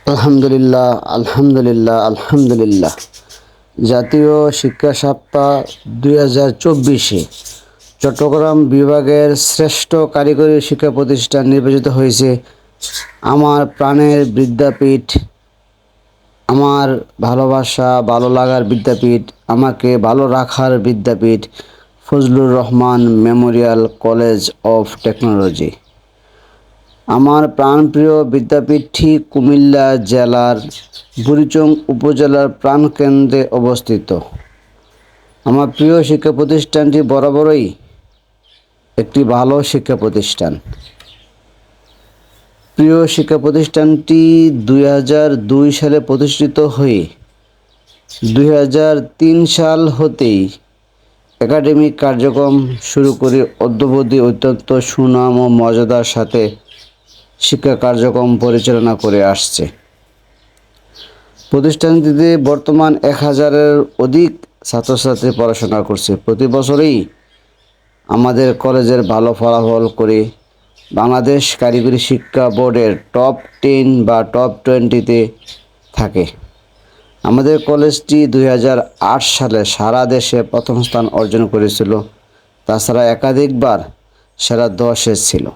আলহামদুলিল্লাহ, আলহামদুলিল্লাহ, আলহামদুলিল্লাহ। জাতীয় শিক্ষা সপ্তাহ 2024-এ চট্টগ্রাম বিভাগের শ্রেষ্ঠ কারিগরি শিক্ষা প্রতিষ্ঠান নির্বাচিত হয়েছে আমার প্রাণের বিদ্যাপীঠ, আমার ভালোবাসা ভালো লাগার বিদ্যাপীঠ, আমাকে ভালো রাখার বিদ্যাপীঠ Fazlur Rahman Memorial College of Technology. আমার প্রাণপ্রিয় বিদ্যাপীঠটি কুমিল্লা জেলার বুড়িচং উপজেলার প্রাণকেন্দ্রে অবস্থিত। আমার প্রিয় শিক্ষা প্রতিষ্ঠানটি বরাবরই একটি ভালো শিক্ষা প্রতিষ্ঠান। প্রিয় শিক্ষা প্রতিষ্ঠানটি 2002 সালে প্রতিষ্ঠিত হয়ে 2003 সাল হতেই একাডেমিক কার্যক্রম শুরু করে অদ্যাবধি অত্যন্ত সুনাম ও মর্যাদার সাথে শিক্ষা কার্যক্রম পরিচালনা করে আসছে। প্রতিষ্ঠানটিতে বর্তমান 1000-এর অধিক ছাত্রছাত্রী পড়াশোনা করছে। প্রতি বছরেই আমাদের কলেজের ভালো ফলাফল করে বাংলাদেশ কারিগরি শিক্ষা বোর্ডের টপ 10 বা টপ 20-তে থাকে। আমাদের কলেজটি 2008 সালে সারা দেশে প্রথম স্থান অর্জন করেছিল। তাছাড়া একাধিকবার সেরা 10-এ ছিল।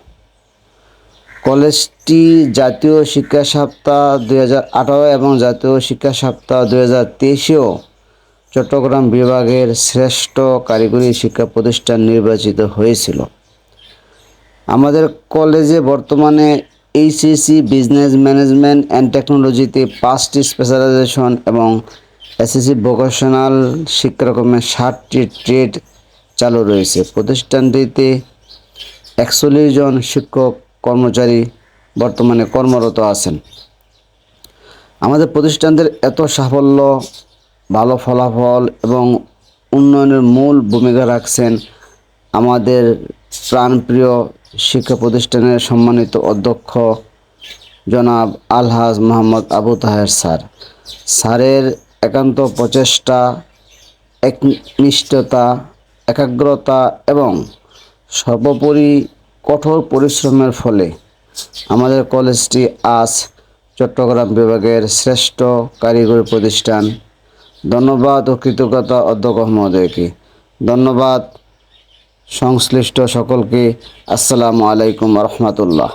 কলেজটি জাতীয় শিক্ষা সপ্তাহ 2018 এবং জাতীয় শিক্ষা সপ্তাহ 2023-এও চট্টগ্রাম বিভাগের শ্রেষ্ঠ কারিগরি শিক্ষা প্রতিষ্ঠান নির্বাচিত হয়েছিল। আমাদের কলেজে বর্তমানে এইচএসসি বিজনেস ম্যানেজমেন্ট অ্যান্ড টেকনোলজিতে 5টি স্পেশালাইজেশন এবং এসএসসি ভোকেশনাল শিক্ষাক্রমে 7টি ট্রেড চালু রয়েছে। প্রতিষ্ঠানটিতে 41 জন শিক্ষক কর্মচারী বর্তমানে কর্মরত আছেন। আমাদের প্রতিষ্ঠানদের এত সাফল্য, ভালো ফলাফল এবং উন্নয়নের মূল ভূমিকা রাখছেন আমাদের প্রাণপ্রিয় শিক্ষা প্রতিষ্ঠানের সম্মানিত অধ্যক্ষ জনাব আলহাজ মোহাম্মদ আবু তাহের স্যার। স্যারের একান্ত প্রচেষ্টা, একনিষ্ঠতা, একাগ্রতা এবং সর্বোপরি কঠোর পরিশ্রমের ফলে আমাদের কলেজটি আজ চট্টগ্রাম বিভাগের শ্রেষ্ঠ কারিগরি প্রতিষ্ঠান। ধন্যবাদ ও কৃতজ্ঞতা অধ্যক্ষ মহোদয়কে। ধন্যবাদ সংশ্লিষ্ট সকলকে। আসসালামু আলাইকুম রহমতুল্লাহ।